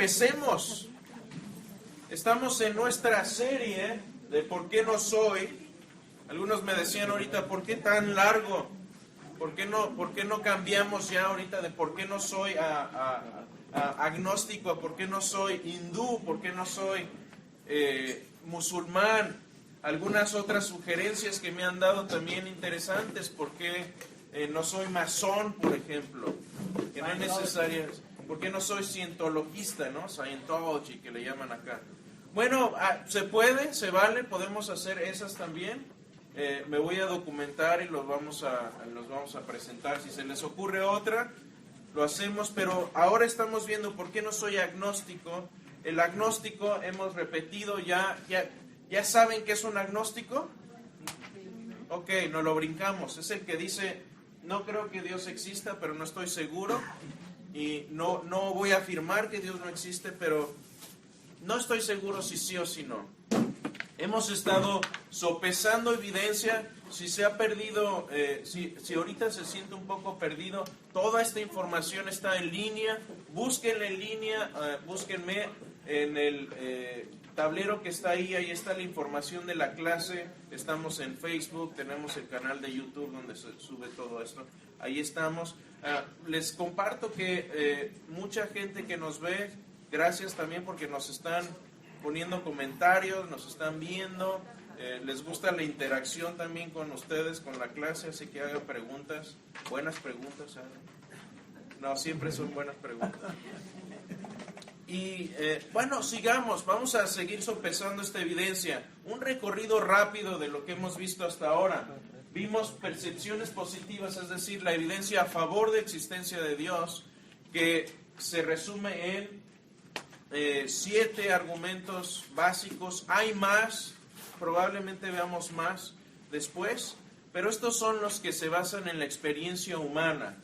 empecemos. Estamos en nuestra serie de ¿Por qué no soy? Algunos me decían ahorita, ¿por qué tan largo? ¿Por qué no cambiamos ya ahorita de por qué no soy a agnóstico, por qué no soy hindú, por qué no soy musulmán? Algunas otras sugerencias que me han dado también interesantes, por qué no soy masón, por ejemplo, que no es necesario. ¿Por qué no soy cientologista, no? Scientology, que le llaman acá. Bueno, se puede, se vale, podemos hacer esas también. Me voy a documentar y los vamos a presentar. Si se les ocurre otra, lo hacemos, pero ahora estamos viendo por qué no soy agnóstico. El agnóstico, hemos repetido, ¿ya saben qué es un agnóstico? Ok, nos lo brincamos. Es el que dice, no creo que Dios exista, pero no estoy seguro. Y no voy a afirmar que Dios no existe, pero no estoy seguro si sí o si no. Hemos estado sopesando evidencia. Si se ha perdido, si ahorita se siente un poco perdido, toda esta información está en línea. Búsquenla en línea, búsquenme en el tablero que está ahí está la información de la clase. Estamos en Facebook, tenemos el canal de YouTube donde se sube todo esto. Ahí estamos. Les comparto que mucha gente que nos ve, gracias también porque nos están poniendo comentarios, nos están viendo, les gusta la interacción también con ustedes, con la clase, así que hagan preguntas, buenas preguntas. No, siempre son buenas preguntas. Y bueno, sigamos, vamos a seguir sopesando esta evidencia. Un recorrido rápido de lo que hemos visto hasta ahora. Vimos percepciones positivas, es decir, la evidencia a favor de la existencia de Dios, que se resume en 7 argumentos básicos. Hay más, probablemente veamos más después, pero estos son los que se basan en la experiencia humana.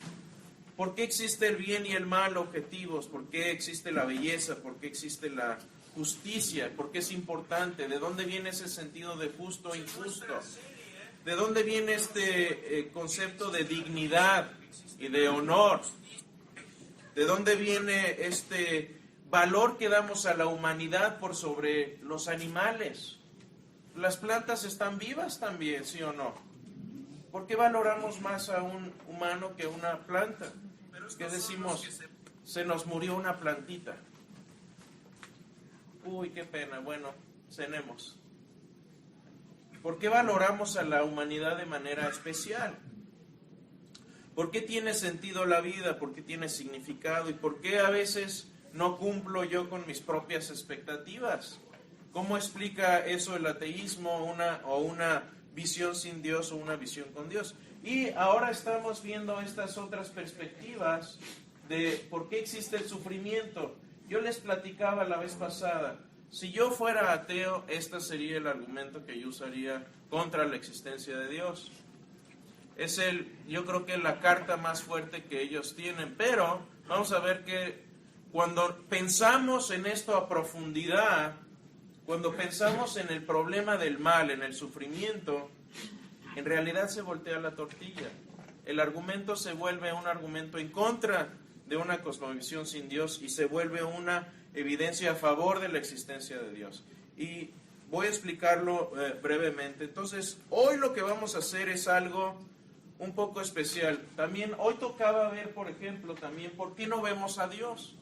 ¿Por qué existe el bien y el mal objetivos? ¿Por qué existe la belleza? ¿Por qué existe la justicia? ¿Por qué es importante? ¿De dónde viene ese sentido de justo e injusto? ¿De dónde viene este concepto de dignidad y de honor? ¿De dónde viene este valor que damos a la humanidad por sobre los animales? Las plantas están vivas también, ¿sí o no? ¿Por qué valoramos más a un humano que a una planta? ¿Qué decimos? Se nos murió una plantita. Uy, qué pena. Bueno, cenemos. ¿Por qué valoramos a la humanidad de manera especial? ¿Por qué tiene sentido la vida? ¿Por qué tiene significado? ¿Y por qué a veces no cumplo yo con mis propias expectativas? ¿Cómo explica eso el ateísmo una visión sin Dios o una visión con Dios? Y ahora estamos viendo estas otras perspectivas de por qué existe el sufrimiento. Yo les platicaba la vez pasada, si yo fuera ateo, este sería el argumento que yo usaría contra la existencia de Dios. Yo creo que es la carta más fuerte que ellos tienen, pero vamos a ver que cuando pensamos en esto a profundidad, cuando pensamos en el problema del mal, en el sufrimiento, en realidad se voltea la tortilla. El argumento se vuelve un argumento en contra de una cosmovisión sin Dios y se vuelve una evidencia a favor de la existencia de Dios. Y voy a explicarlo brevemente. Entonces, hoy lo que vamos a hacer es algo un poco especial. También hoy tocaba ver, por ejemplo, también por qué no vemos a Dios.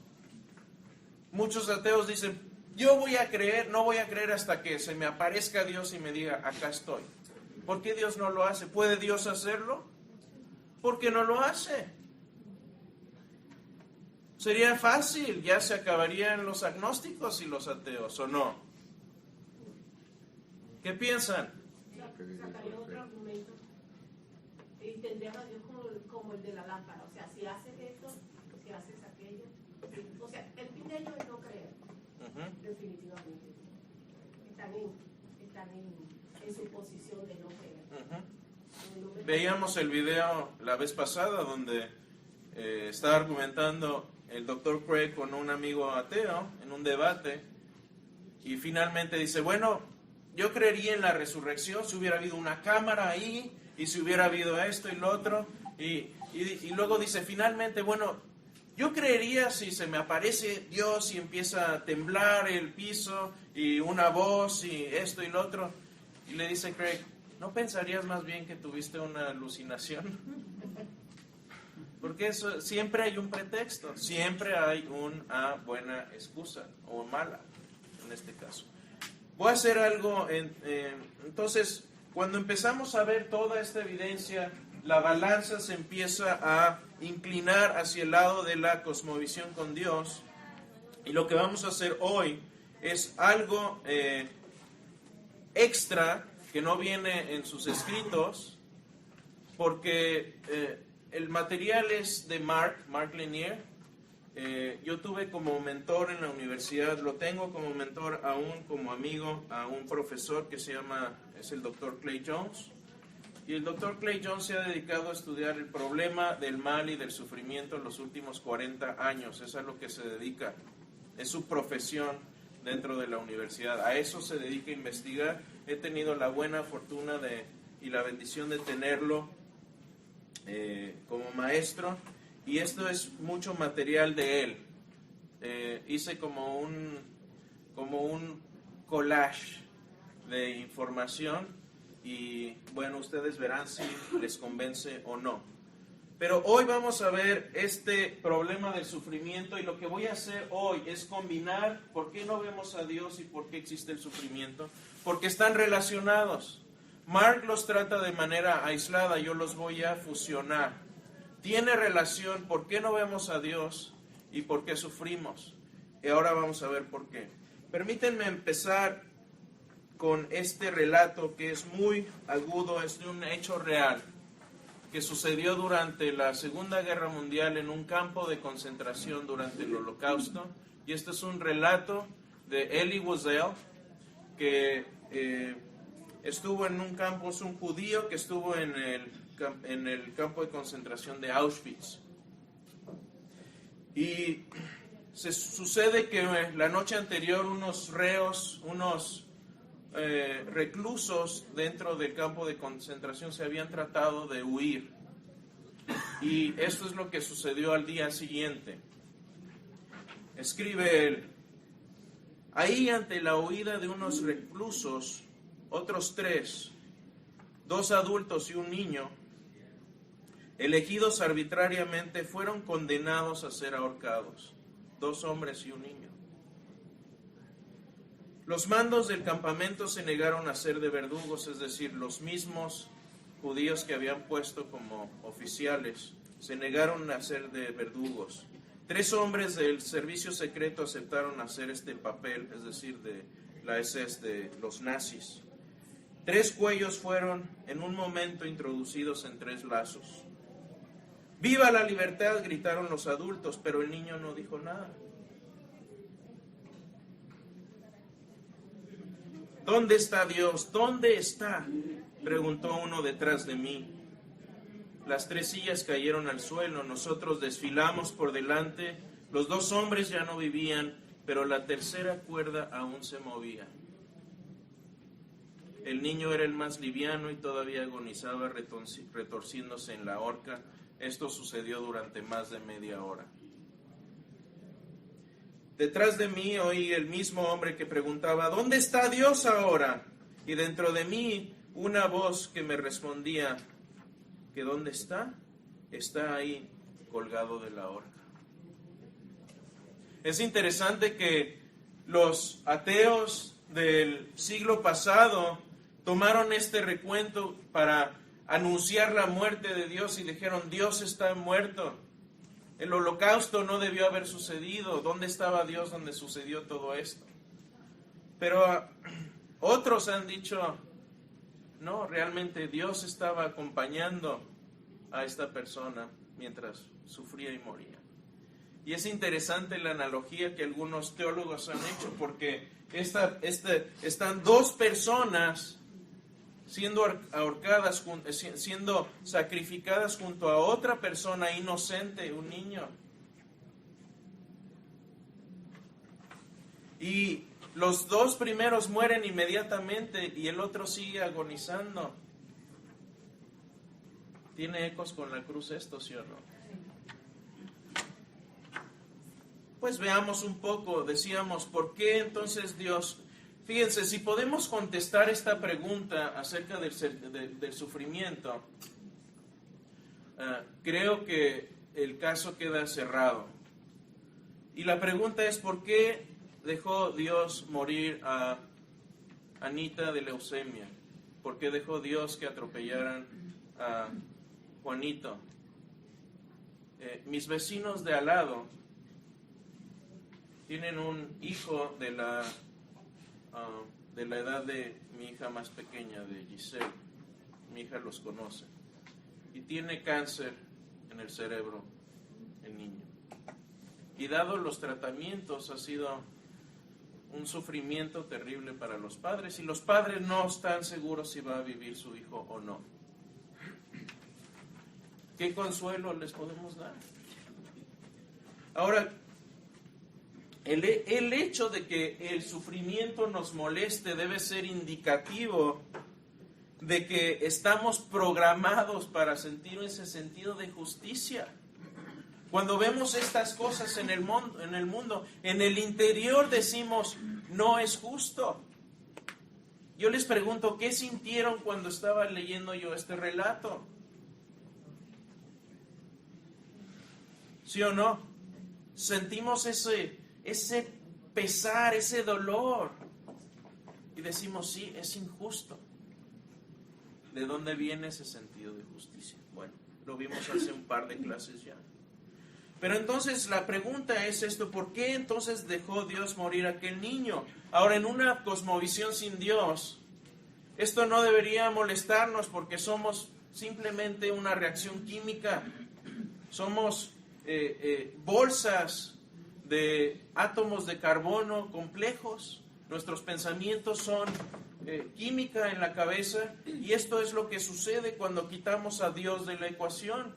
Muchos ateos dicen, yo voy a creer, no voy a creer hasta que se me aparezca Dios y me diga, acá estoy. ¿Por qué Dios no lo hace? ¿Puede Dios hacerlo? ¿Por qué no lo hace? Sería fácil, ya se acabarían los agnósticos y los ateos, ¿o no? ¿Qué piensan? Sacaría otro argumento y tendríamos a Dios como el de la lámpara. O sea, si haces esto, si haces aquello. O sea, el fin de ellos es no creer. Definitivamente. Están en su posición de no creer. Veíamos el video la vez pasada donde estaba argumentando el doctor Craig con un amigo ateo en un debate y finalmente dice, bueno, yo creería en la resurrección si hubiera habido una cámara ahí y si hubiera habido esto y lo otro y luego dice finalmente, bueno, Yo creería si se me aparece Dios y empieza a temblar el piso y una voz y esto y lo otro, y le dice Craig, ¿no pensarías más bien que tuviste una alucinación? Porque eso, siempre hay un pretexto, siempre hay una buena excusa, o mala, en este caso. Voy a hacer algo, entonces, cuando empezamos a ver toda esta evidencia, la balanza se empieza a inclinar hacia el lado de la cosmovisión con Dios, y lo que vamos a hacer hoy es algo extra que no viene en sus escritos, porque el material es de Mark Lanier. Yo tuve como mentor en la universidad, lo tengo como mentor aún como amigo a un profesor que es el Dr. Clay Jones. Y el Dr. Clay Jones se ha dedicado a estudiar el problema del mal y del sufrimiento en los últimos 40 años. Es a lo que se dedica, es su profesión dentro de la universidad. A eso se dedica a investigar. He tenido la buena fortuna y la bendición de tenerlo como maestro, y esto es mucho material de él. Hice como un collage de información, y bueno, ustedes verán si les convence o no. Pero hoy vamos a ver este problema del sufrimiento, y lo que voy a hacer hoy es combinar por qué no vemos a Dios y por qué existe el sufrimiento, porque están relacionados. Mark los trata de manera aislada, yo los voy a fusionar. Tiene relación por qué no vemos a Dios y por qué sufrimos. Y ahora vamos a ver por qué. Permítanme empezar con este relato que es muy agudo, es de un hecho real que sucedió durante la Segunda Guerra Mundial en un campo de concentración durante el Holocausto. Y este es un relato de Elie Wiesel, que estuvo en un campo, es un judío que estuvo en el campo de concentración de Auschwitz. Y sucede que la noche anterior unos reos, reclusos dentro del campo de concentración se habían tratado de huir. Y esto es lo que sucedió al día siguiente. Escribe él: ahí, ante la huida de unos reclusos, otros 3, 2 adultos y un niño, elegidos arbitrariamente, fueron condenados a ser ahorcados. 2 hombres y un niño. Los mandos del campamento se negaron a ser de verdugos, es decir, los mismos judíos que habían puesto como oficiales se negaron a ser de verdugos. 3 hombres del servicio secreto aceptaron hacer este papel, es decir, de la SS, de los nazis. 3 cuellos fueron en un momento introducidos en 3 lazos. ¡Viva la libertad!, gritaron los adultos, pero el niño no dijo nada. ¿Dónde está Dios? ¿Dónde está?, preguntó uno detrás de mí. Las 3 sillas cayeron al suelo, nosotros desfilamos por delante, los 2 hombres ya no vivían, pero la tercera cuerda aún se movía. El niño era el más liviano y todavía agonizaba retorciéndose en la horca. Esto sucedió durante más de media hora. Detrás de mí oí el mismo hombre que preguntaba: ¿dónde está Dios ahora? Y dentro de mí una voz que me respondía: ¿que dónde está? Está ahí, colgado de la horca. Es interesante que los ateos del siglo pasado tomaron este recuento para anunciar la muerte de Dios y dijeron: Dios está muerto. El holocausto no debió haber sucedido. ¿Dónde estaba Dios donde sucedió todo esto? Pero otros han dicho: no, realmente Dios estaba acompañando a esta persona mientras sufría y moría. Y es interesante la analogía que algunos teólogos han hecho, porque están 2 personas siendo ahorcadas, siendo sacrificadas junto a otra persona inocente, un niño. Y los 2 primeros mueren inmediatamente y el otro sigue agonizando. ¿Tiene ecos con la cruz esto, sí o no? pues veamos un poco, decíamos, ¿por qué entonces Dios? Fíjense, si podemos contestar esta pregunta acerca del sufrimiento, creo que el caso queda cerrado. Y la pregunta es, ¿por qué dejó Dios morir a Anita de leucemia? ¿Por qué dejó Dios que atropellaran a Juanito? Mis vecinos de al lado tienen un hijo de la edad de mi hija más pequeña, de Giselle. Mi hija los conoce. Y tiene cáncer en el cerebro, el niño. Y dado los tratamientos, ha sido un sufrimiento terrible para los padres. Y los padres no están seguros si va a vivir su hijo o no. ¿Qué consuelo les podemos dar? Ahora, el hecho de que el sufrimiento nos moleste debe ser indicativo de que estamos programados para sentir ese sentido de justicia. Cuando vemos estas cosas en el mundo, en el interior decimos, no es justo. Yo les pregunto, ¿qué sintieron cuando estaba leyendo yo este relato? ¿Sí o no? Sentimos ese pesar, ese dolor. Y decimos, sí, es injusto. ¿De dónde viene ese sentido de justicia? Bueno, lo vimos hace un par de clases ya. Pero entonces la pregunta es esto, ¿por qué entonces dejó Dios morir a aquel niño? Ahora, en una cosmovisión sin Dios, esto no debería molestarnos porque somos simplemente una reacción química. Somos bolsas de átomos de carbono complejos. Nuestros pensamientos son química en la cabeza, y esto es lo que sucede cuando quitamos a Dios de la ecuación.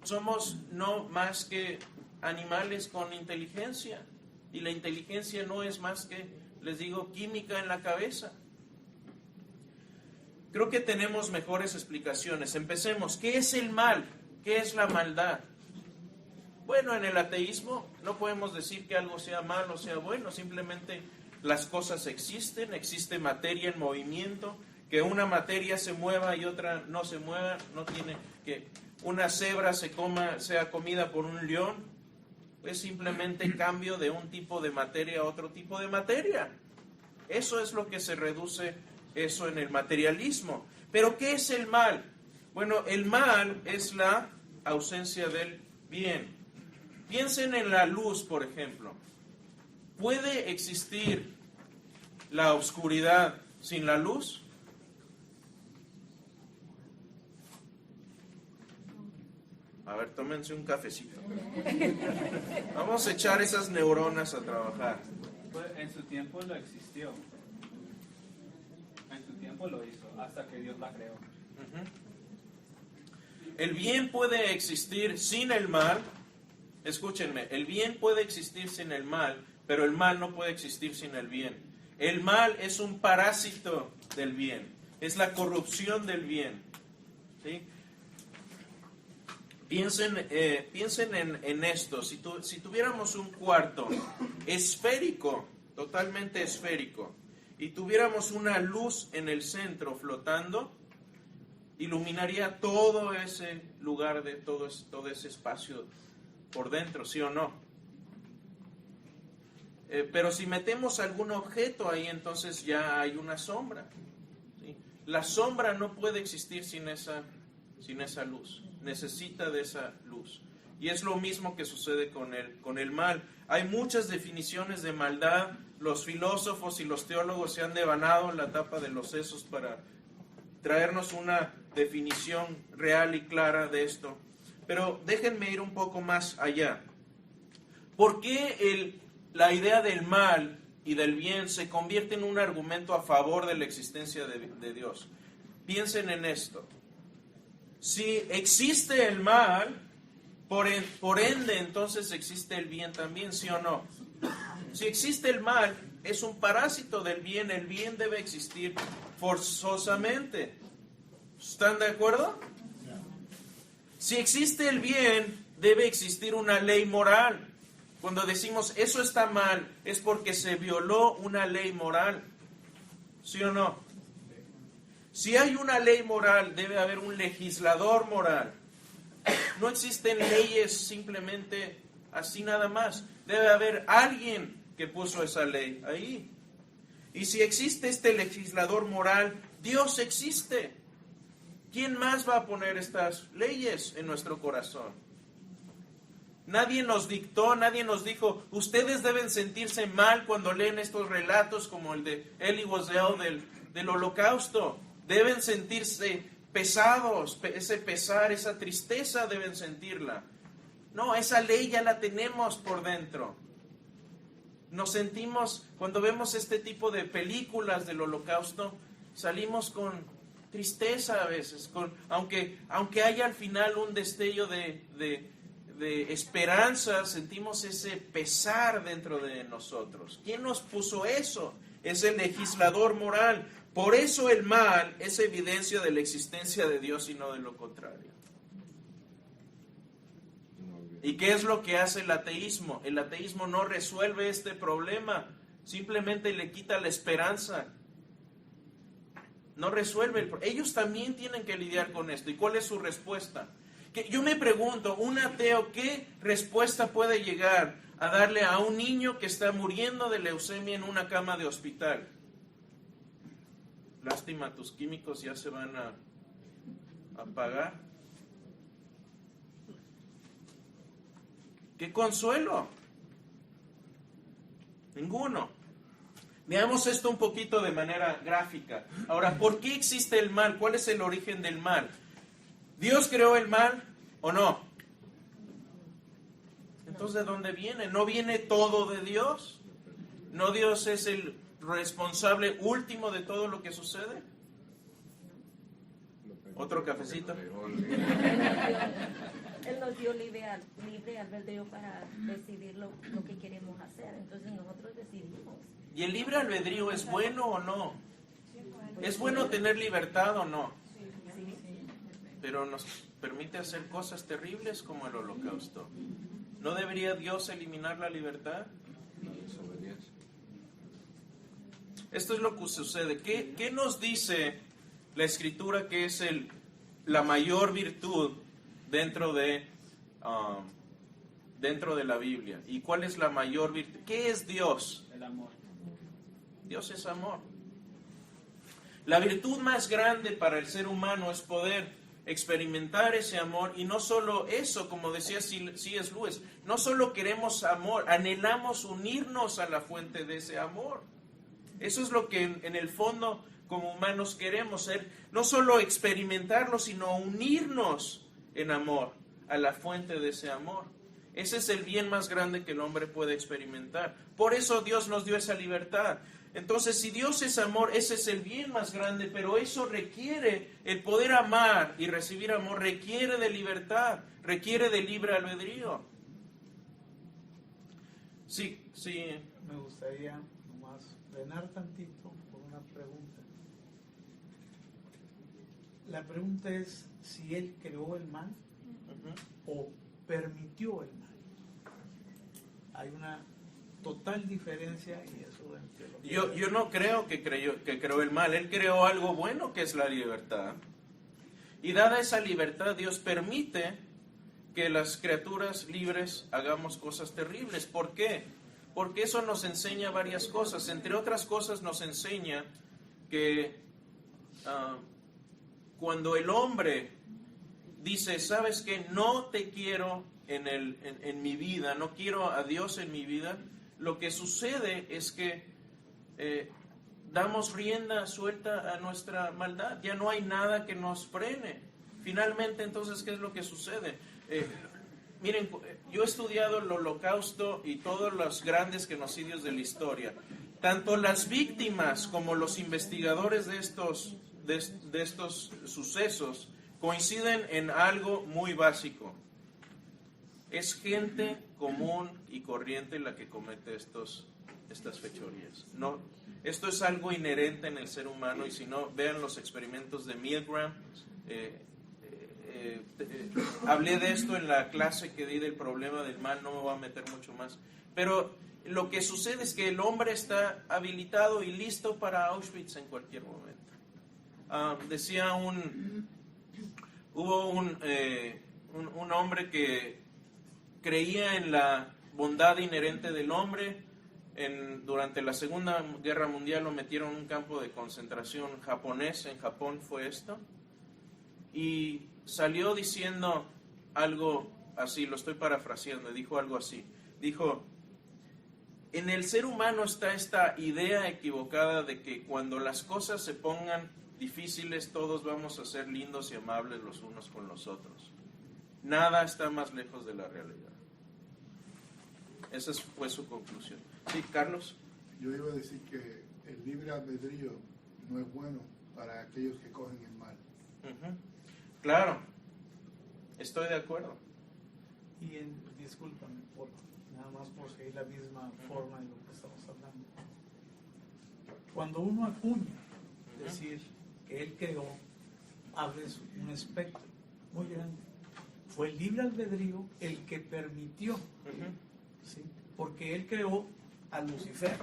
Somos no más que animales con inteligencia, y la inteligencia no es más que, les digo, química en la cabeza. Creo que tenemos mejores explicaciones. Empecemos. ¿Qué es el mal? ¿Qué es la maldad? Bueno, en el ateísmo no podemos decir que algo sea malo o sea bueno, simplemente las cosas existen, existe materia en movimiento, que una materia se mueva y otra no se mueva, no tiene que una cebra sea comida por un león, es simplemente cambio de un tipo de materia a otro tipo de materia. Eso es lo que se reduce eso en el materialismo. Pero ¿qué es el mal? Bueno, el mal es la ausencia del bien. Piensen en la luz, por ejemplo. ¿Puede existir la oscuridad sin la luz? A ver, tómense un cafecito. Vamos a echar esas neuronas a trabajar. Pues en su tiempo lo existió. En su tiempo lo hizo, hasta que Dios la creó. El bien puede existir sin el mal. Escúchenme, el bien puede existir sin el mal, pero el mal no puede existir sin el bien. El mal es un parásito del bien, es la corrupción del bien. ¿Sí? Piensen en esto. Si tuviéramos un cuarto esférico, totalmente esférico, y tuviéramos una luz en el centro flotando, iluminaría todo ese lugar, de todo ese espacio por dentro, ¿sí o no? Pero si metemos algún objeto ahí, entonces ya hay una sombra, ¿sí? La sombra no puede existir sin esa luz, necesita de esa luz. Y es lo mismo que sucede con el mal. Hay muchas definiciones de maldad. Los filósofos y los teólogos se han devanado en la tapa de los sesos para traernos una definición real y clara de esto. Pero déjenme ir un poco más allá. ¿Por qué la idea del mal y del bien se convierte en un argumento a favor de la existencia de Dios? Piensen en esto. Si existe el mal, por ende entonces existe el bien también, ¿sí o no? Si existe el mal, es un parásito del bien, el bien debe existir forzosamente. ¿Están de acuerdo? Si existe el bien, debe existir una ley moral. Cuando decimos eso está mal, es porque se violó una ley moral. ¿Sí o no? Si hay una ley moral, debe haber un legislador moral. No existen leyes simplemente así nada más. Debe haber alguien que puso esa ley ahí. Y si existe este legislador moral, Dios existe. ¿Quién más va a poner estas leyes en nuestro corazón? Nadie nos dictó, nadie nos dijo, ustedes deben sentirse mal cuando leen estos relatos como el de Elie Wiesel del Holocausto. Deben sentirse pesados, ese pesar, esa tristeza deben sentirla. No, esa ley ya la tenemos por dentro. Nos sentimos, cuando vemos este tipo de películas del Holocausto, salimos con tristeza a veces, aunque haya al final un destello de esperanza, sentimos ese pesar dentro de nosotros. ¿Quién nos puso eso? Es el legislador moral. Por eso el mal es evidencia de la existencia de Dios y no de lo contrario. ¿Y qué es lo que hace el ateísmo? El ateísmo no resuelve este problema, simplemente le quita la esperanza. No resuelve el problema. Ellos también tienen que lidiar con esto. ¿Y cuál es su respuesta? Que yo me pregunto, un ateo, ¿qué respuesta puede llegar a darle a un niño que está muriendo de leucemia en una cama de hospital? Lástima, tus químicos ya se van a apagar. ¿Qué consuelo? Ninguno. Veamos esto un poquito de manera gráfica. Ahora, ¿por qué existe el mal? ¿Cuál es el origen del mal? ¿Dios creó el mal o no? Entonces, ¿de dónde viene? ¿No viene todo de Dios? ¿No Dios es el responsable último de todo lo que sucede? ¿Otro cafecito? Él nos dio libre albedrío para decidir lo que queremos hacer. Entonces nosotros decidimos. ¿Y el libre albedrío es bueno o no? ¿Es bueno tener libertad o no? Pero nos permite hacer cosas terribles como el Holocausto. ¿No debería Dios eliminar la libertad? Esto es lo que sucede. ¿Qué nos dice la Escritura que es la mayor virtud dentro de la Biblia? ¿Y cuál es la mayor virtud? ¿Qué es Dios? El amor. Dios es amor. La virtud más grande para el ser humano es poder experimentar ese amor, y no solo eso, como decía C.S. Lewis, no solo queremos amor, anhelamos unirnos a la fuente de ese amor. Eso es lo que en el fondo como humanos queremos ser, no solo experimentarlo, sino unirnos en amor a la fuente de ese amor. Ese es el bien más grande que el hombre puede experimentar. Por eso Dios nos dio esa libertad. Entonces, si Dios es amor, ese es el bien más grande, pero eso requiere, el poder amar y recibir amor requiere de libertad, requiere de libre albedrío. Sí. Me gustaría nomás frenar tantito por una pregunta. La pregunta es si Él creó el mal o permitió el mal. Hay una total diferencia y eso entre lo que yo no creo que creó el mal. Él creó algo bueno, que es la libertad. Y dada esa libertad, Dios permite que las criaturas libres hagamos cosas terribles. ¿Por qué? Porque eso nos enseña varias cosas. Entre otras cosas nos enseña que cuando el hombre dice, ¿sabes qué? No te quiero en mi vida, no quiero a Dios en mi vida, lo que sucede es que damos rienda suelta a nuestra maldad. Ya no hay nada que nos frene. Finalmente, entonces, ¿qué es lo que sucede? Miren, yo he estudiado el Holocausto y todos los grandes genocidios de la historia. Tanto las víctimas como los investigadores de estos sucesos coinciden en algo muy básico. Es gente común y corriente la que comete estas fechorías. No, esto es algo inherente en el ser humano, y si no, vean los experimentos de Milgram. hablé de esto en la clase que di del problema del mal, no me voy a meter mucho más. Pero lo que sucede es que el hombre está habilitado y listo para Auschwitz en cualquier momento. Hubo un hombre que creía en la bondad inherente del hombre. Durante la Segunda Guerra Mundial lo metieron en un campo de concentración japonés, en Japón fue esto, y salió diciendo algo así, lo estoy parafraseando, dijo algo así, dijo: en el ser humano está esta idea equivocada de que cuando las cosas se pongan difíciles todos vamos a ser lindos y amables los unos con los otros. Nada está más lejos de la realidad. Esa fue su conclusión. Sí, Carlos. Yo iba a decir que el libre albedrío no es bueno para aquellos que cogen el mal. Claro, estoy de acuerdo. Y discúlpame, nada más por seguir la misma forma de lo que estamos hablando. Cuando uno acuña, decir que él creó, abre un espectro muy grande. Fue el libre albedrío el que permitió, ¿sí? Porque él creó a Lucifer.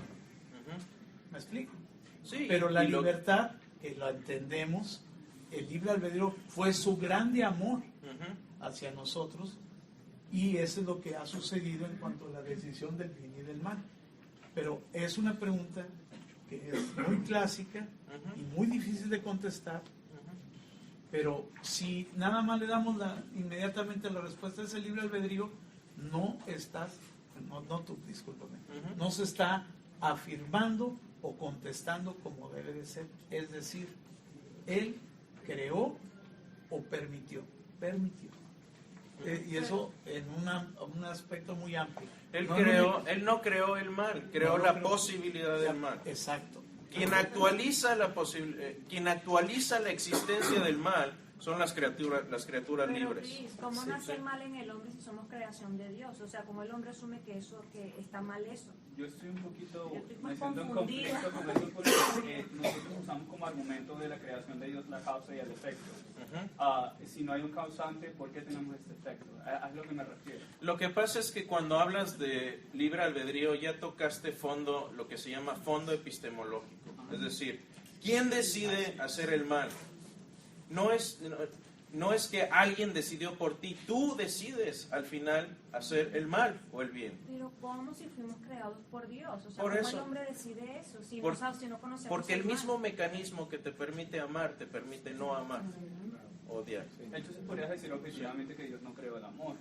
¿Me explico? Sí, pero la libertad, que lo entendemos, el libre albedrío fue su grande amor hacia nosotros, y eso es lo que ha sucedido en cuanto a la decisión del bien y del mal. Pero es una pregunta que es muy clásica y muy difícil de contestar, pero si nada más le damos inmediatamente la respuesta es el libre albedrío, no se está afirmando o contestando como debe de ser. Es decir, él creó o permitió. Y eso en un aspecto muy amplio. Él no creó el mal, creó la posibilidad del mal. Exacto. Quien actualiza la existencia del mal son las criaturas Pero, libres. Luis, ¿cómo nace el mal en el hombre si somos creación de Dios? O sea, ¿cómo el hombre asume que está mal eso? Yo estoy un poquito, Yo estoy muy me siento en confundida. conflicto con eso porque nosotros usamos como argumento de la creación de Dios la causa y el efecto. Si no hay un causante, ¿por qué tenemos este efecto? Es lo que me refiero. Lo que pasa es que cuando hablas de libre albedrío ya tocaste fondo, lo que se llama fondo epistemológico. Es decir, ¿quién decide hacer el mal? No es que alguien decidió por ti, tú decides al final hacer el mal o el bien. Pero ¿cómo si fuimos creados por Dios? O sea, Por ¿cómo eso. el hombre decide eso si Por- no conocemos Porque el mal? mismo mecanismo que te permite amar, te permite no amar, odiar. Entonces podrías decir objetivamente que Dios no creó el amor.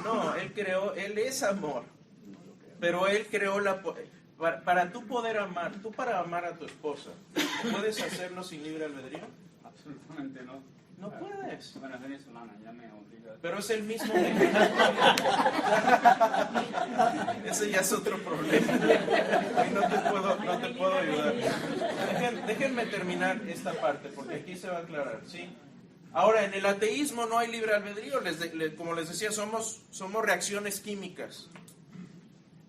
No, Él es amor, pero Él creó para tú poder amar, para amar a tu esposa, ¿puedes hacerlo sin libre albedrío? Absolutamente no. No puedes. Bueno, es venezolana, ya me obliga. Pero es el mismo mecanismo. Ese ya es otro problema. Ahí no te puedo ayudar. Déjenme terminar esta parte, porque aquí se va a aclarar, ¿sí? Ahora, en el ateísmo no hay libre albedrío. Como les decía, somos reacciones químicas.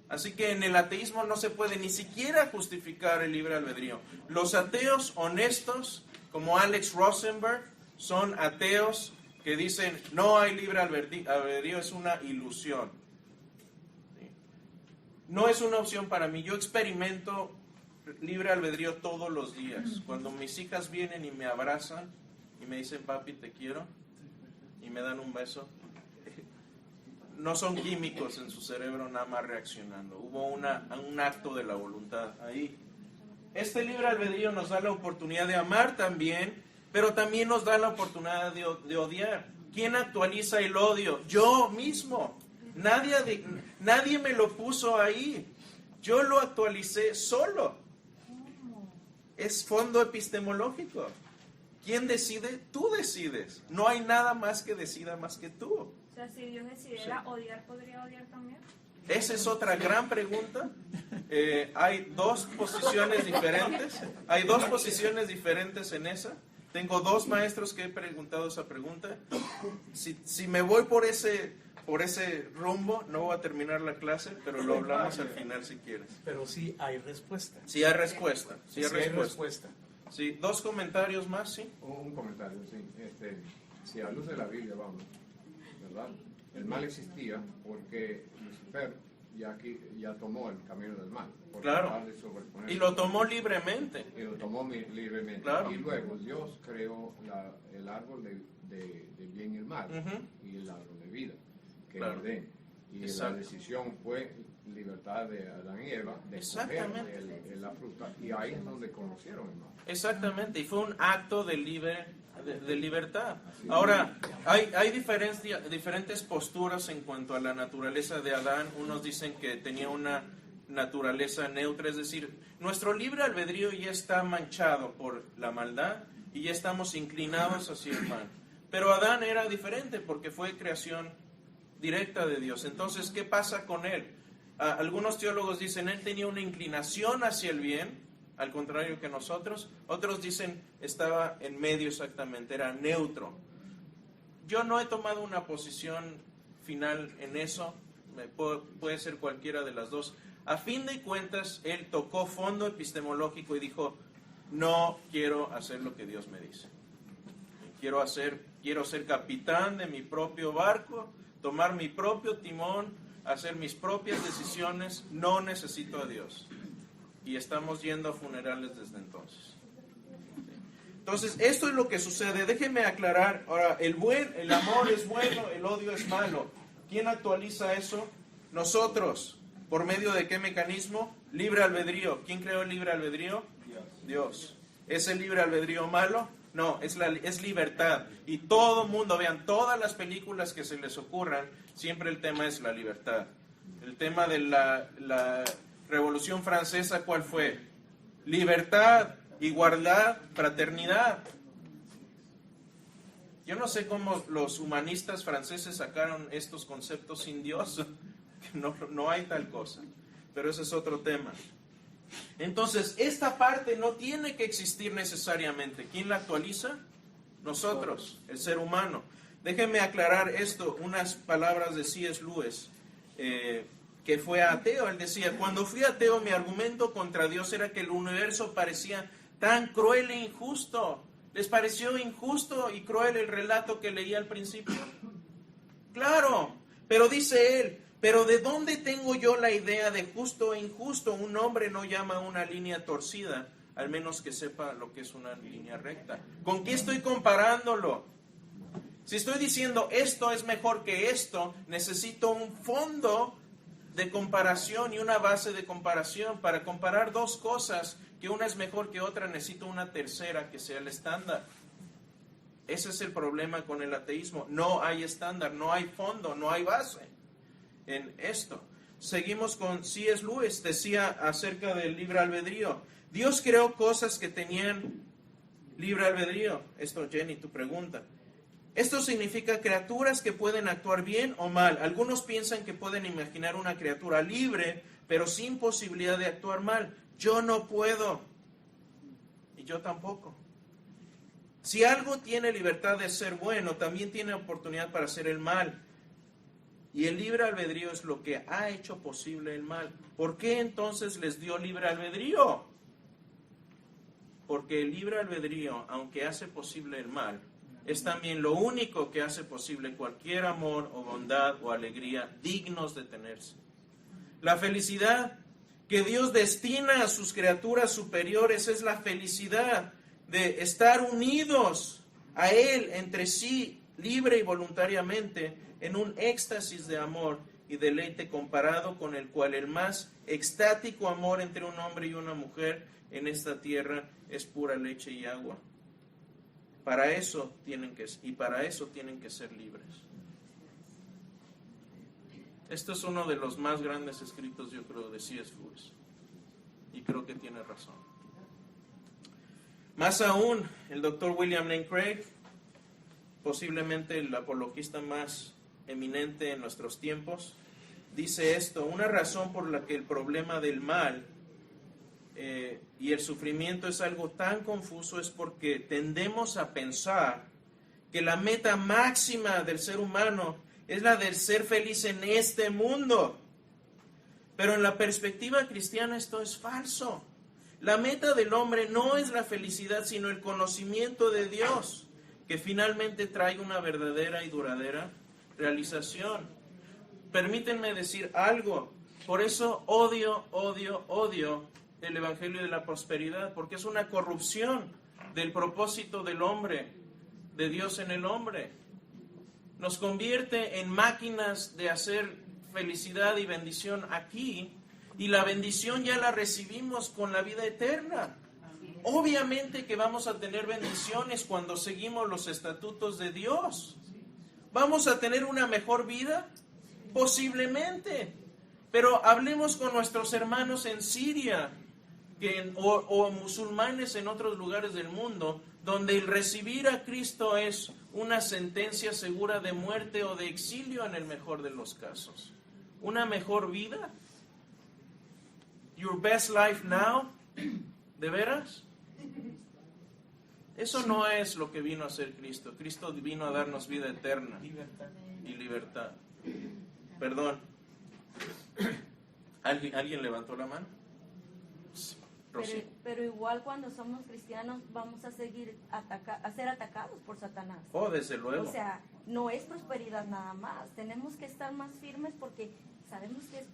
Así que en el ateísmo no se puede ni siquiera justificar el libre albedrío. Los ateos honestos, como Alex Rosenberg, son ateos que dicen no hay libre albedrío, es una ilusión. ¿Sí? No es una opción para mí. Yo experimento libre albedrío todos los días. Cuando mis hijas vienen y me abrazan y me dicen papi te quiero y me dan un beso, no son químicos en su cerebro nada más reaccionando. Hubo un acto de la voluntad ahí. Este libre albedrío nos da la oportunidad de amar también, pero también nos da la oportunidad de odiar. ¿Quién actualiza el odio? Yo mismo. Nadie me lo puso ahí. Yo lo actualicé solo. Es fondo epistemológico. ¿Quién decide? Tú decides. No hay nada más que decida más que tú. O sea, si Dios decidiera odiar, ¿podría odiar también? Esa es otra gran pregunta. Hay dos posiciones diferentes. Hay dos posiciones diferentes en esa. Tengo dos maestros que he preguntado esa pregunta. Si me voy por ese rumbo, no voy a terminar la clase, pero lo hablamos al final si quieres. Pero sí hay respuesta. Sí hay respuesta. Sí hay Sí hay respuesta. respuesta. Sí, dos comentarios más, sí. Un comentario, sí. si a luz de la Biblia vamos, ¿verdad? El mal existía porque Lucifer ya tomó el camino del mal. Claro. Y lo tomó libremente. Y lo tomó libremente. Claro. Y luego Dios creó el árbol del bien y el mal, y el árbol de vida, que es el Edén. Y la decisión fue libertad de Adán y Eva de escoger la fruta, y ahí es donde conocieron el mal. Exactamente, y fue un acto de libertad. Ahora, hay diferentes posturas en cuanto a la naturaleza de Adán. Unos dicen que tenía una naturaleza neutra, es decir, nuestro libre albedrío ya está manchado por la maldad y ya estamos inclinados hacia el mal. Pero Adán era diferente porque fue creación directa de Dios. Entonces, ¿qué pasa con él? Algunos teólogos dicen, él tenía una inclinación hacia el bien, al contrario que nosotros. Otros dicen, estaba en medio exactamente, era neutro. Yo no he tomado una posición final en eso, puede ser cualquiera de las dos. A fin de cuentas, él tocó fondo epistemológico y dijo, no quiero hacer lo que Dios me dice. Quiero ser capitán de mi propio barco, tomar mi propio timón, hacer mis propias decisiones, no necesito a Dios. Y estamos yendo a funerales desde entonces. Entonces, esto es lo que sucede. Déjenme aclarar. Ahora, el amor es bueno, el odio es malo. ¿Quién actualiza eso? Nosotros. ¿Por medio de qué mecanismo? Libre albedrío. ¿Quién creó el libre albedrío? Dios. ¿Es el libre albedrío malo? No, es libertad. Y todo mundo, vean, todas las películas que se les ocurran, siempre el tema es la libertad. El tema de la Revolución Francesa, ¿cuál fue? Libertad, igualdad, fraternidad. Yo no sé cómo los humanistas franceses sacaron estos conceptos sin Dios. No hay tal cosa. Pero ese es otro tema. Entonces, esta parte no tiene que existir necesariamente. ¿Quién la actualiza? Nosotros, el ser humano. Déjenme aclarar esto, unas palabras de C.S. Lewis, que fue ateo. Él decía, cuando fui ateo, mi argumento contra Dios era que el universo parecía tan cruel e injusto. ¿Les pareció injusto y cruel el relato que leí al principio? Claro, pero dice él, pero ¿de dónde tengo yo la idea de justo e injusto? Un hombre no llama una línea torcida, al menos que sepa lo que es una línea recta. ¿Con qué estoy comparándolo? Si estoy diciendo esto es mejor que esto, necesito un fondo de comparación y una base de comparación. Para comparar dos cosas, que una es mejor que otra, necesito una tercera que sea el estándar. Ese es el problema con el ateísmo. No hay estándar, no hay fondo, no hay base en esto. Seguimos con C.S. Lewis, decía acerca del libre albedrío. Dios creó cosas que tenían libre albedrío. Esto, Jenny, tu pregunta. Esto significa criaturas que pueden actuar bien o mal. Algunos piensan que pueden imaginar una criatura libre, pero sin posibilidad de actuar mal. Yo no puedo. Y yo tampoco. Si algo tiene libertad de ser bueno, también tiene oportunidad para hacer el mal. Y el libre albedrío es lo que ha hecho posible el mal. ¿Por qué entonces les dio libre albedrío? Porque el libre albedrío, aunque hace posible el mal, es también lo único que hace posible cualquier amor o bondad o alegría dignos de tenerse. La felicidad que Dios destina a sus criaturas superiores es la felicidad de estar unidos a Él entre sí, libre y voluntariamente, en un éxtasis de amor y deleite comparado con el cual el más extático amor entre un hombre y una mujer en esta tierra es pura leche y agua. Para eso tienen que ser libres. Esto es uno de los más grandes escritos, yo creo, de C.S. Lewis. Y creo que tiene razón. Más aún, el Dr. William Lane Craig, posiblemente el apologista más eminente en nuestros tiempos, dice esto: una razón por la que el problema del mal y el sufrimiento es algo tan confuso es porque tendemos a pensar que la meta máxima del ser humano es la del ser feliz en este mundo. Pero en la perspectiva cristiana esto es falso. La meta del hombre no es la felicidad, sino el conocimiento de Dios. que finalmente trae una verdadera y duradera realización. Permítanme decir algo. Por eso odio el Evangelio de la Prosperidad, porque es una corrupción del propósito del hombre, de Dios en el hombre. Nos convierte en máquinas de hacer felicidad y bendición aquí, y la bendición ya la recibimos con la vida eterna. Obviamente que vamos a tener bendiciones cuando seguimos los estatutos de Dios. ¿Vamos a tener una mejor vida? Posiblemente. Pero hablemos con nuestros hermanos en Siria o musulmanes en otros lugares del mundo, donde el recibir a Cristo es una sentencia segura de muerte o de exilio en el mejor de los casos. ¿Una mejor vida? Your best life now? ¿De veras? Eso no es lo que vino a hacer Cristo. Cristo vino a darnos vida eterna y libertad. Perdón. ¿Alguien levantó la mano? Pero igual cuando somos cristianos vamos a seguir a ser atacados por Satanás. Oh, desde luego. O sea, no es prosperidad nada más. Tenemos que estar más firmes porque sabemos que es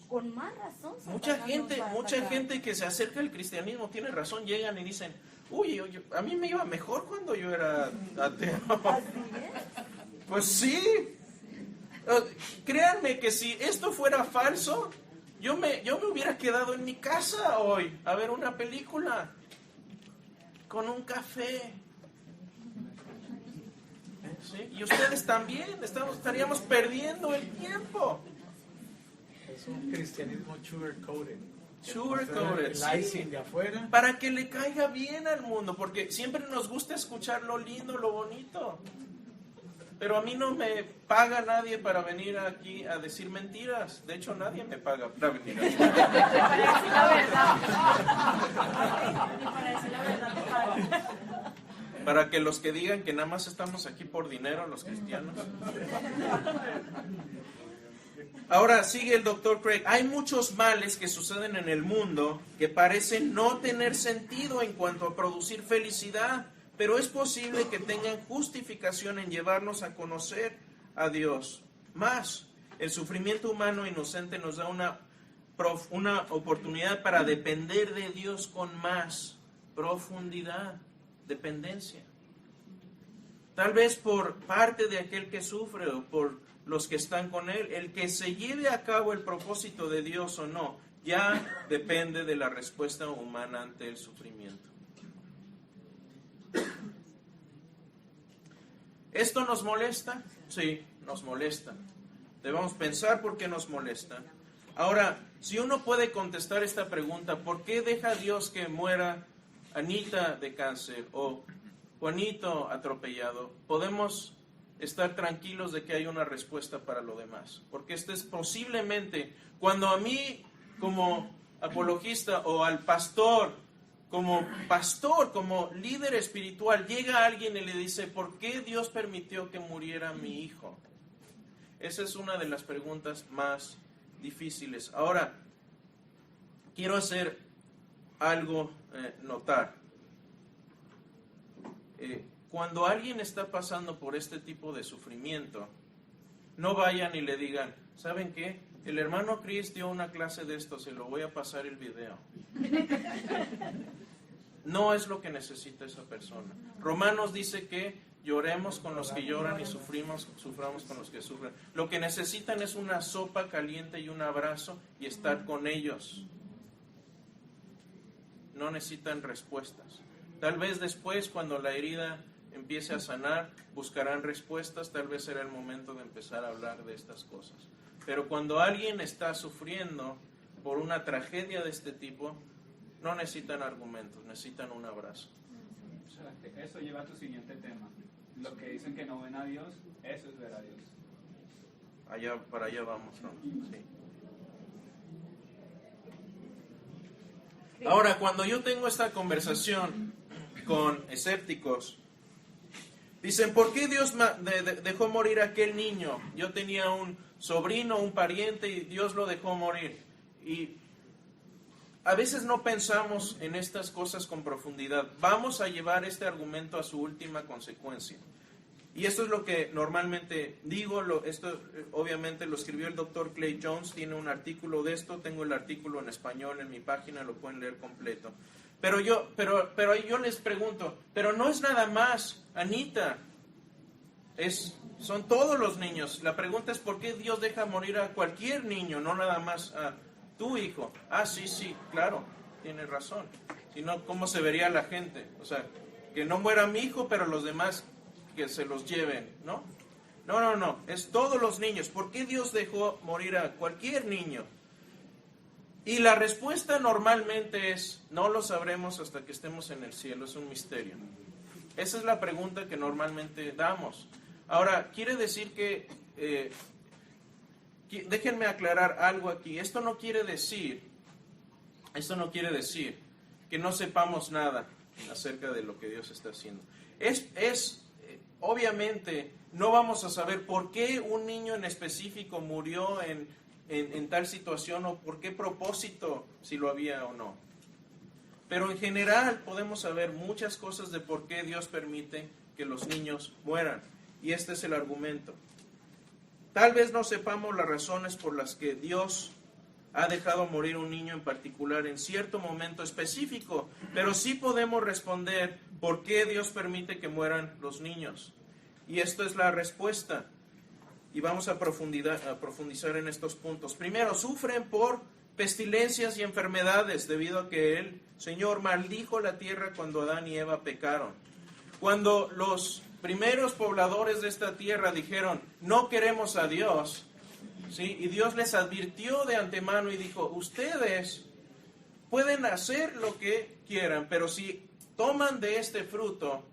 con más razón. Mucha gente que se acerca al cristianismo tiene razón, llegan y dicen, uy, a mí me iba mejor cuando yo era ateo. Así es. Pues sí. Créanme que si esto fuera falso, yo me hubiera quedado en mi casa hoy a ver una película con un café. ¿Sí? Y ustedes también, estaríamos perdiendo el tiempo. Es un cristianismo sugar-coated. Sugar-coated, El icing de afuera. Para que le caiga bien al mundo, porque siempre nos gusta escuchar lo lindo, lo bonito. Pero a mí no me paga nadie para venir aquí a decir mentiras. De hecho, nadie me paga para venir aquí. Para decir la verdad. Y para decir la verdad te pagan. Para que los que digan que nada más estamos aquí por dinero, los cristianos. Ahora sigue el Dr. Craig. Hay muchos males que suceden en el mundo que parecen no tener sentido en cuanto a producir felicidad, pero es posible que tengan justificación en llevarnos a conocer a Dios. Más, el sufrimiento humano inocente nos da una oportunidad para depender de Dios con más profundidad, dependencia. Tal vez por parte de aquel que sufre o por los que están con él, el que se lleve a cabo el propósito de Dios o no, ya depende de la respuesta humana ante el sufrimiento. ¿Esto nos molesta? Sí, nos molesta. Debemos pensar por qué nos molesta. Ahora, si uno puede contestar esta pregunta, ¿por qué deja Dios que muera Anita de cáncer o Juanito atropellado? Podemos estar tranquilos de que hay una respuesta para lo demás. Porque este es posiblemente, cuando a mí como apologista o al pastor, como líder espiritual, llega alguien y le dice, ¿por qué Dios permitió que muriera mi hijo? Esa es una de las preguntas más difíciles. Ahora, quiero hacer algo notar. Cuando alguien está pasando por este tipo de sufrimiento, no vayan y le digan, ¿saben qué? El hermano Chris dio una clase de esto, se lo voy a pasar el video. No es lo que necesita esa persona. Romanos dice que lloremos con los que lloran y suframos con los que sufren. Lo que necesitan es una sopa caliente y un abrazo y estar con ellos. No necesitan respuestas. Tal vez después, cuando la herida empiece a sanar, buscarán respuestas. Tal vez será el momento de empezar a hablar de estas cosas. Pero cuando alguien está sufriendo por una tragedia de este tipo, no necesitan argumentos, necesitan un abrazo. O sea, que eso lleva a tu siguiente tema. Los que dicen que no ven a Dios, eso es ver a Dios. Para allá vamos, ¿no? Sí. Ahora, cuando yo tengo esta conversación con escépticos, dicen, ¿por qué Dios dejó morir a aquel niño? Yo tenía un sobrino, un pariente, y Dios lo dejó morir. Y a veces no pensamos en estas cosas con profundidad. Vamos a llevar este argumento a su última consecuencia. Y esto es lo que normalmente digo, esto obviamente lo escribió el doctor Clay Jones, tiene un artículo de esto, tengo el artículo en español en mi página, lo pueden leer completo. Pero yo les pregunto, pero no es nada más, Anita, son todos los niños. La pregunta es, ¿por qué Dios deja morir a cualquier niño, no nada más a tu hijo? Ah, sí, claro, tienes razón. Si no, ¿cómo se vería la gente? O sea, que no muera mi hijo, pero los demás que se los lleven, ¿no? No, es todos los niños. ¿Por qué Dios dejó morir a cualquier niño? Y la respuesta normalmente es, no lo sabremos hasta que estemos en el cielo, es un misterio. Esa es la pregunta que normalmente damos. Ahora, quiere decir que, déjenme aclarar algo aquí, esto no quiere decir que no sepamos nada acerca de lo que Dios está haciendo. Obviamente, no vamos a saber por qué un niño en específico murió en tal situación o por qué propósito, si lo había o no. Pero en general podemos saber muchas cosas de por qué Dios permite que los niños mueran. Y este es el argumento. Tal vez no sepamos las razones por las que Dios ha dejado morir un niño en particular en cierto momento específico, pero sí podemos responder por qué Dios permite que mueran los niños. Y esto es la respuesta. Y vamos a profundizar en estos puntos. Primero, sufren por pestilencias y enfermedades debido a que el Señor maldijo la tierra cuando Adán y Eva pecaron. Cuando los primeros pobladores de esta tierra dijeron, no queremos a Dios, ¿sí? Y Dios les advirtió de antemano y dijo, ustedes pueden hacer lo que quieran, pero si toman de este fruto,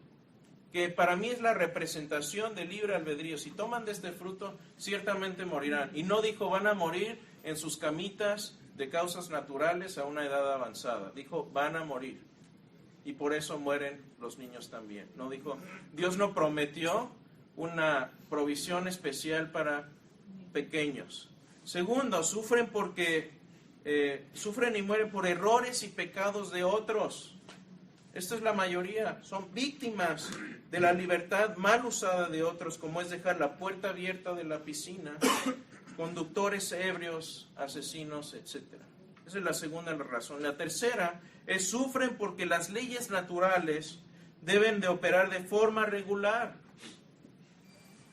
que para mí es la representación del libre albedrío, si toman de este fruto, ciertamente morirán. Y no dijo, van a morir en sus camitas de causas naturales a una edad avanzada. Dijo, van a morir. Y por eso mueren los niños también. No dijo, Dios no prometió una provisión especial para pequeños. Segundo, sufren y mueren por errores y pecados de otros. Esto es la mayoría. Son víctimas de la libertad mal usada de otros, como es dejar la puerta abierta de la piscina, conductores ebrios, asesinos, etc. Esa es la segunda razón. La tercera es sufren porque las leyes naturales deben de operar de forma regular.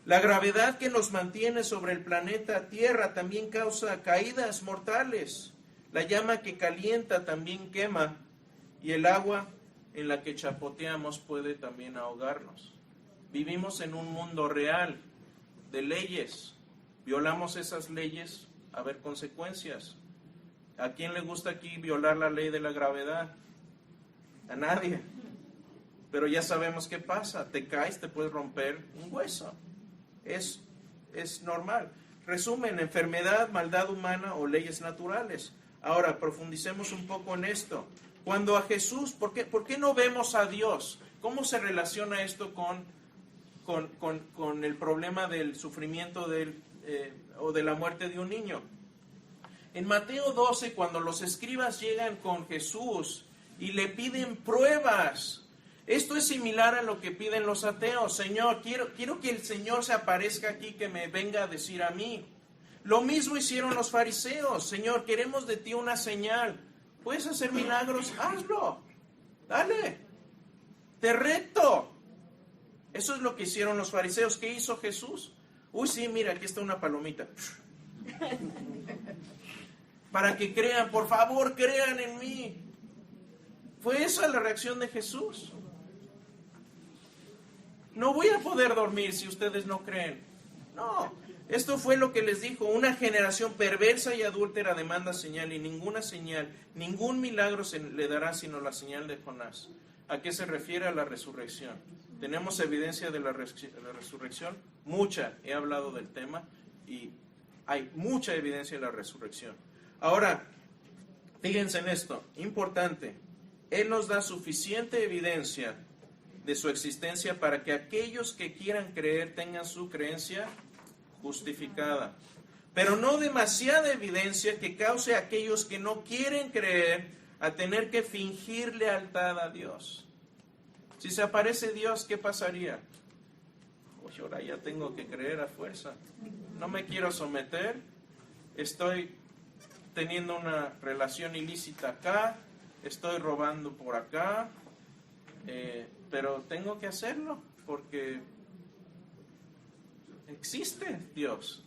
La gravedad que nos mantiene sobre el planeta Tierra también causa caídas mortales. La llama que calienta también quema y el agua en la que chapoteamos puede también ahogarnos. Vivimos en un mundo real de leyes. Violamos esas leyes, a haber consecuencias. ¿A quién le gusta aquí violar la ley de la gravedad? A nadie. Pero ya sabemos qué pasa. Te caes, te puedes romper un hueso. Es normal. Resumen, enfermedad, maldad humana o leyes naturales. Ahora, profundicemos un poco en esto. Cuando a Jesús, ¿por qué no vemos a Dios? ¿Cómo se relaciona esto con el problema del sufrimiento o de la muerte de un niño? En Mateo 12, cuando los escribas llegan con Jesús y le piden pruebas, esto es similar a lo que piden los ateos. Señor, quiero que el Señor se aparezca aquí, que me venga a decir a mí. Lo mismo hicieron los fariseos. Señor, queremos de ti una señal. ¿Puedes hacer milagros? Hazlo. Dale. Te reto. Eso es lo que hicieron los fariseos. ¿Qué hizo Jesús? Uy, sí, mira, aquí está una palomita. Para que crean, por favor, crean en mí. ¿Fue esa la reacción de Jesús? No voy a poder dormir si ustedes no creen. No. Esto fue lo que les dijo, una generación perversa y adúltera demanda señal y ninguna señal, ningún milagro se le dará sino la señal de Jonás. ¿A qué se refiere? A la resurrección. ¿Tenemos evidencia de la resurrección? Mucha, he hablado del tema y hay mucha evidencia de la resurrección. Ahora, fíjense en esto, importante, Él nos da suficiente evidencia de su existencia para que aquellos que quieran creer tengan su creencia justificada, pero no demasiada evidencia que cause a aquellos que no quieren creer a tener que fingir lealtad a Dios. Si se aparece Dios, ¿qué pasaría? Pues ahora ya tengo que creer a fuerza. No me quiero someter, estoy teniendo una relación ilícita acá, estoy robando por acá, pero tengo que hacerlo porque existe Dios.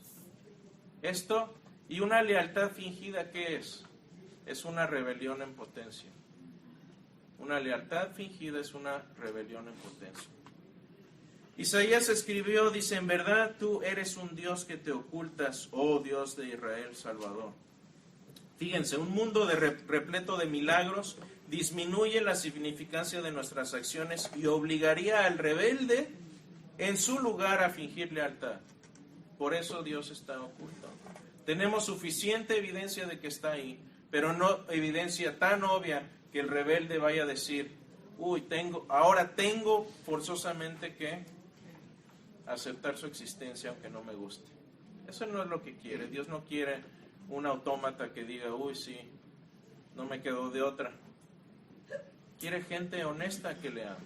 Esto, y una lealtad fingida, ¿qué es? Es una rebelión en potencia. Una lealtad fingida es una rebelión en potencia. Isaías escribió, dice, en verdad tú eres un Dios que te ocultas, oh Dios de Israel Salvador. Fíjense, un mundo repleto de milagros disminuye la significancia de nuestras acciones y obligaría al rebelde en su lugar a fingir lealtad. Por eso Dios está oculto. Tenemos suficiente evidencia de que está ahí, pero no evidencia tan obvia que el rebelde vaya a decir, ahora tengo forzosamente que aceptar su existencia aunque no me guste. Eso no es lo que quiere. Dios no quiere un autómata que diga, sí, no me quedo de otra. Quiere gente honesta que le ame.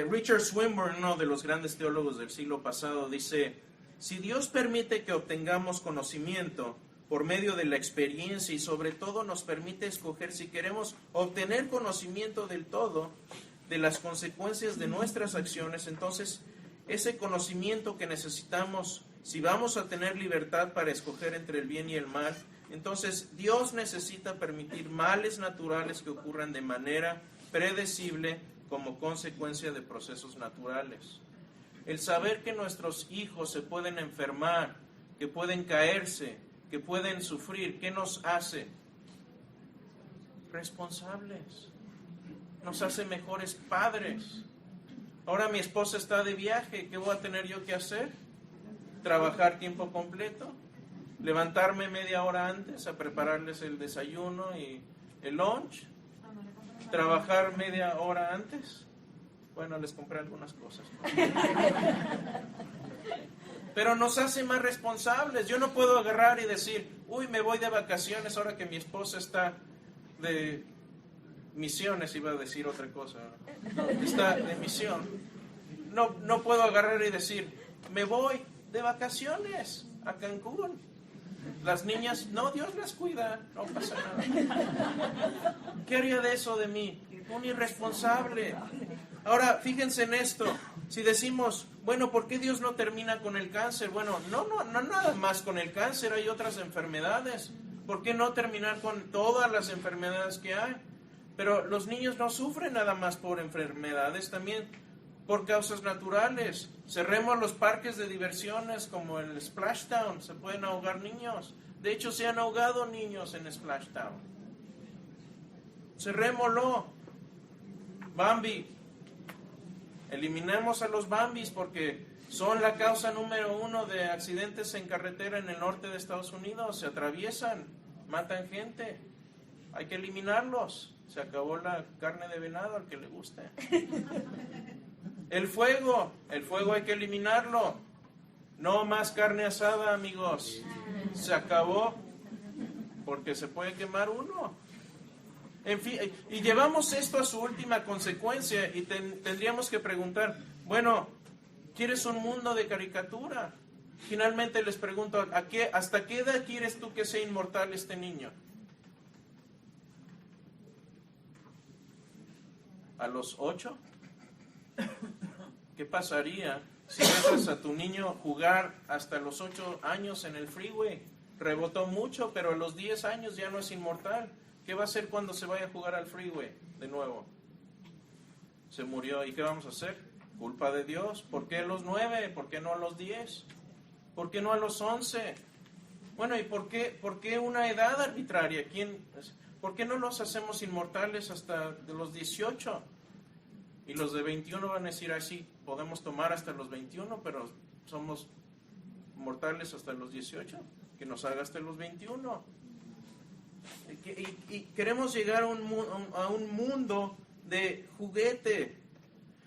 Richard Swinburne, uno de los grandes teólogos del siglo pasado, dice, si Dios permite que obtengamos conocimiento por medio de la experiencia y sobre todo nos permite escoger si queremos obtener conocimiento del todo de las consecuencias de nuestras acciones, entonces ese conocimiento que necesitamos, si vamos a tener libertad para escoger entre el bien y el mal, entonces Dios necesita permitir males naturales que ocurran de manera predecible como consecuencia de procesos naturales. El saber que nuestros hijos se pueden enfermar, que pueden caerse, que pueden sufrir, ¿qué nos hace? Responsables. Nos hace mejores padres. Ahora mi esposa está de viaje, ¿qué voy a tener yo que hacer? Trabajar tiempo completo, levantarme media hora antes a prepararles el desayuno y el lunch, trabajar media hora antes. Bueno, les compré algunas cosas, ¿no? Pero nos hace más responsables. Yo no puedo agarrar y decir, me voy de vacaciones ahora que mi esposa está de misiones, iba a decir otra cosa, ¿no? Está de misión. No puedo agarrar y decir, me voy de vacaciones a Cancún. Las niñas, no, Dios las cuida, no pasa nada. ¿Qué haría de eso de mí? Un irresponsable. Ahora, fíjense en esto. Si decimos, ¿por qué Dios no termina con el cáncer? Bueno, no nada más con el cáncer, hay otras enfermedades. ¿Por qué no terminar con todas las enfermedades que hay? Pero los niños no sufren nada más por enfermedades, también por causas naturales. Cerremos los parques de diversiones como el Splashdown, se pueden ahogar niños. De hecho, se han ahogado niños en Splashdown. Cerrémoslo. Bambi. Eliminemos a los Bambis porque son la causa número 1 de accidentes en carretera en el norte de Estados Unidos. Se atraviesan, matan gente. Hay que eliminarlos. Se acabó la carne de venado al que le guste. El fuego hay que eliminarlo. No más carne asada, amigos. Se acabó porque se puede quemar uno. En fin, y llevamos esto a su última consecuencia y tendríamos que preguntar, ¿quieres un mundo de caricatura? Finalmente les pregunto, ¿hasta qué edad quieres tú que sea inmortal este niño? ¿A los 8? ¿Qué pasaría si dejas a tu niño jugar hasta los 8 años en el freeway? Rebotó mucho, pero a los 10 años ya no es inmortal. ¿Qué va a hacer cuando se vaya a jugar al freeway de nuevo? Se murió. ¿Y qué vamos a hacer? Culpa de Dios. ¿Por qué a los 9? ¿Por qué no a los 10? ¿Por qué no a los 11? ¿Y por qué una edad arbitraria? ¿Por qué no los hacemos inmortales hasta de los 18? Y los de 21 van a decir, sí, podemos tomar hasta los 21, pero somos mortales hasta los 18. Que nos haga hasta los 21. Y queremos llegar a un mundo de juguete.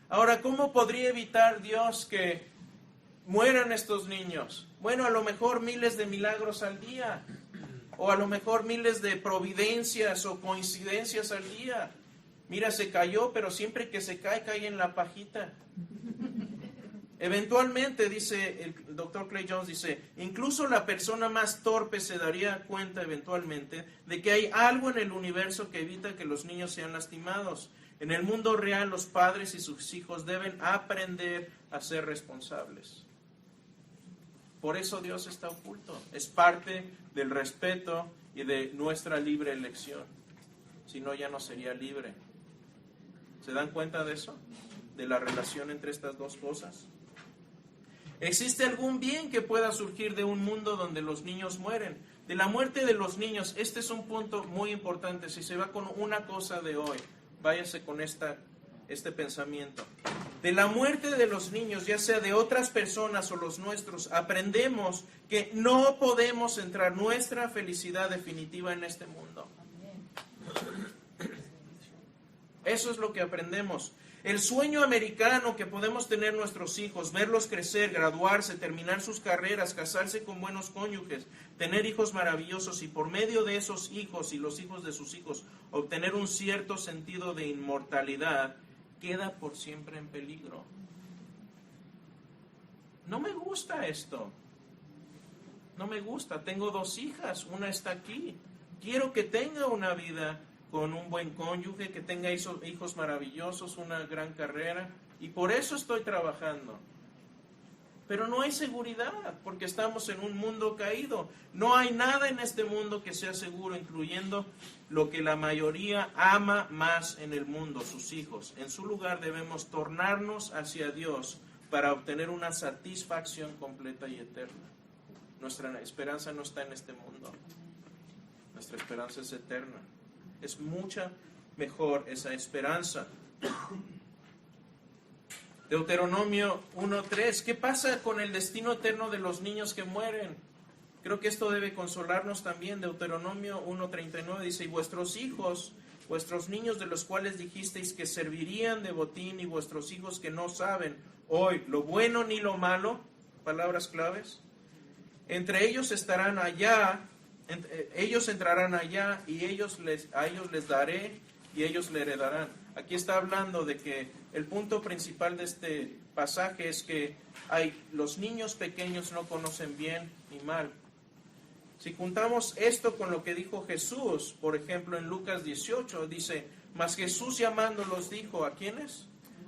Ahora, ¿cómo podría evitar Dios que mueran estos niños? A lo mejor miles de milagros al día. O a lo mejor miles de providencias o coincidencias al día. Mira, se cayó, pero siempre que se cae, cae en la pajita. Eventualmente, dice el Dr. Clay Jones, dice, incluso la persona más torpe se daría cuenta eventualmente de que hay algo en el universo que evita que los niños sean lastimados. En el mundo real, los padres y sus hijos deben aprender a ser responsables. Por eso Dios está oculto. Es parte del respeto y de nuestra libre elección. Si no, ya no sería libre. ¿Se dan cuenta de eso? De la relación entre estas dos cosas. ¿Existe algún bien que pueda surgir de un mundo donde los niños mueren? De la muerte de los niños, este es un punto muy importante. Si se va con una cosa de hoy, váyase con este pensamiento. De la muerte de los niños, ya sea de otras personas o los nuestros, aprendemos que no podemos centrar nuestra felicidad definitiva en este mundo. Eso es lo que aprendemos. El sueño americano que podemos tener nuestros hijos, verlos crecer, graduarse, terminar sus carreras, casarse con buenos cónyuges, tener hijos maravillosos y por medio de esos hijos y los hijos de sus hijos obtener un cierto sentido de inmortalidad, queda por siempre en peligro. No me gusta esto. No me gusta. Tengo 2 hijas, una está aquí. Quiero que tenga una vida con un buen cónyuge, que tenga hijos maravillosos, una gran carrera, y por eso estoy trabajando. Pero no hay seguridad, porque estamos en un mundo caído. No hay nada en este mundo que sea seguro, incluyendo lo que la mayoría ama más en el mundo, sus hijos. En su lugar debemos tornarnos hacia Dios para obtener una satisfacción completa y eterna. Nuestra esperanza no está en este mundo. Nuestra esperanza es eterna. Es mucha mejor esa esperanza. Deuteronomio 1:3. ¿Qué pasa con el destino eterno de los niños que mueren? Creo que esto debe consolarnos también. Deuteronomio 1:39 dice, y vuestros hijos, vuestros niños de los cuales dijisteis que servirían de botín, y vuestros hijos que no saben hoy lo bueno ni lo malo, palabras claves, entre ellos estarán allá, ellos entrarán allá, y a ellos les daré, y ellos le heredarán. Aquí está hablando de que el punto principal de este pasaje es que los niños pequeños no conocen bien ni mal. Si juntamos esto con lo que dijo Jesús, por ejemplo en Lucas 18, dice, mas Jesús llamándolos dijo, ¿a quiénes?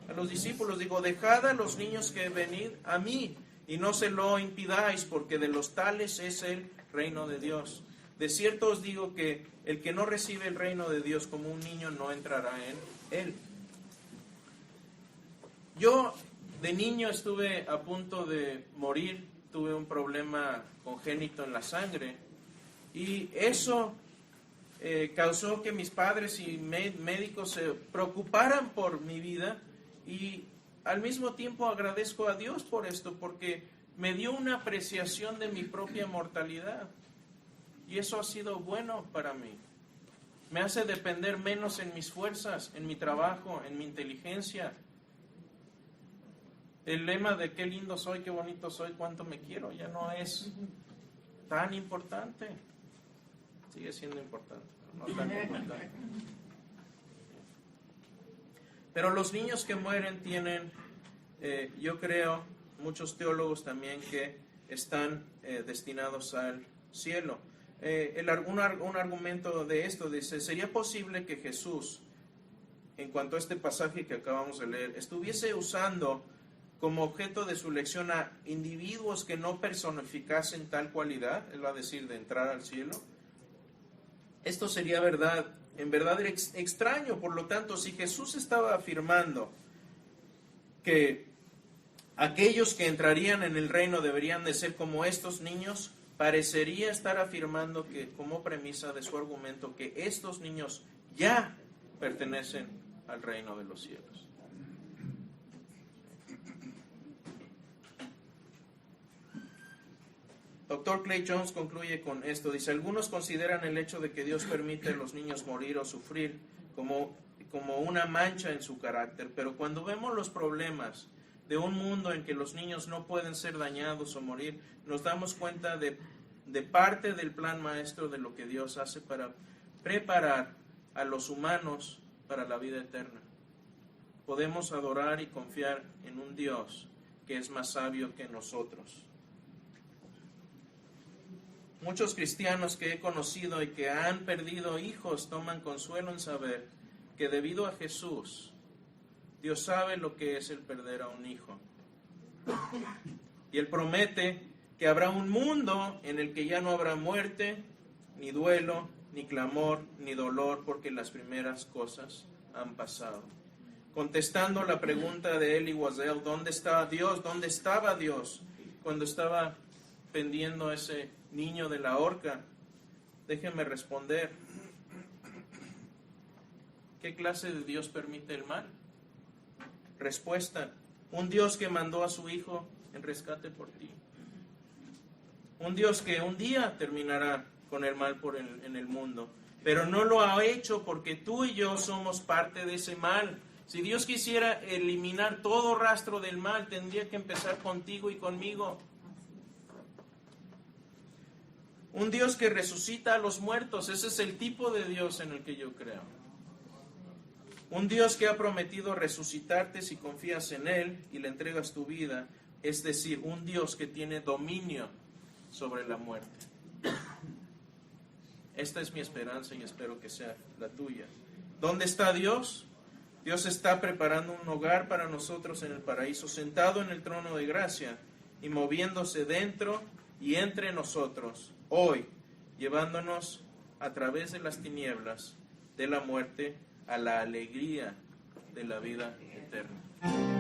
A los discípulos, digo, dejad a los niños que venid a mí, y no se lo impidáis, porque de los tales es el reino de Dios. De cierto os digo que el que no recibe el reino de Dios como un niño no entrará en él. Yo de niño estuve a punto de morir, tuve un problema congénito en la sangre y eso causó que mis padres y médicos se preocuparan por mi vida, y al mismo tiempo agradezco a Dios por esto, porque me dio una apreciación de mi propia mortalidad. Y eso ha sido bueno para mí. Me hace depender menos en mis fuerzas, en mi trabajo, en mi inteligencia. El lema de qué lindo soy, qué bonito soy, cuánto me quiero, ya no es tan importante. Sigue siendo importante, pero no tan importante. Pero los niños que mueren tienen, yo creo, muchos teólogos también que están destinados al cielo. Un argumento de esto dice, ¿sería posible que Jesús, en cuanto a este pasaje que acabamos de leer, estuviese usando como objeto de su lección a individuos que no personificasen tal cualidad, es decir, de entrar al cielo? Esto sería en verdad extraño. Por lo tanto, si Jesús estaba afirmando que aquellos que entrarían en el reino deberían de ser como estos niños, parecería estar afirmando que, como premisa de su argumento, que estos niños ya pertenecen al reino de los cielos. Dr. Clay Jones concluye con esto. Dice, algunos consideran el hecho de que Dios permite a los niños morir o sufrir como una mancha en su carácter, pero cuando vemos los problemas de un mundo en que los niños no pueden ser dañados o morir, nos damos cuenta de de parte del plan maestro de lo que Dios hace para preparar a los humanos para la vida eterna. Podemos adorar y confiar en un Dios que es más sabio que nosotros. Muchos cristianos que he conocido y que han perdido hijos toman consuelo en saber que debido a Jesús, Dios sabe lo que es el perder a un hijo. Y Él promete que habrá un mundo en el que ya no habrá muerte, ni duelo, ni clamor, ni dolor, porque las primeras cosas han pasado. Contestando la pregunta de Elie Wiesel, ¿dónde estaba Dios? ¿Dónde estaba Dios cuando estaba pendiendo ese niño de la horca? Déjenme responder. ¿Qué clase de Dios permite el mal? Respuesta: un Dios que mandó a su Hijo en rescate por ti. Un Dios que un día terminará con el mal en el mundo, pero no lo ha hecho porque tú y yo somos parte de ese mal. Si Dios quisiera eliminar todo rastro del mal, tendría que empezar contigo y conmigo. Un Dios que resucita a los muertos, ese es el tipo de Dios en el que yo creo. Un Dios que ha prometido resucitarte si confías en Él y le entregas tu vida, es decir, un Dios que tiene dominio sobre la muerte. Esta es mi esperanza y espero que sea la tuya. ¿Dónde está Dios? Dios está preparando un hogar para nosotros en el paraíso, sentado en el trono de gracia y moviéndose dentro y entre nosotros, hoy, llevándonos a través de las tinieblas de la muerte a la alegría de la vida eterna.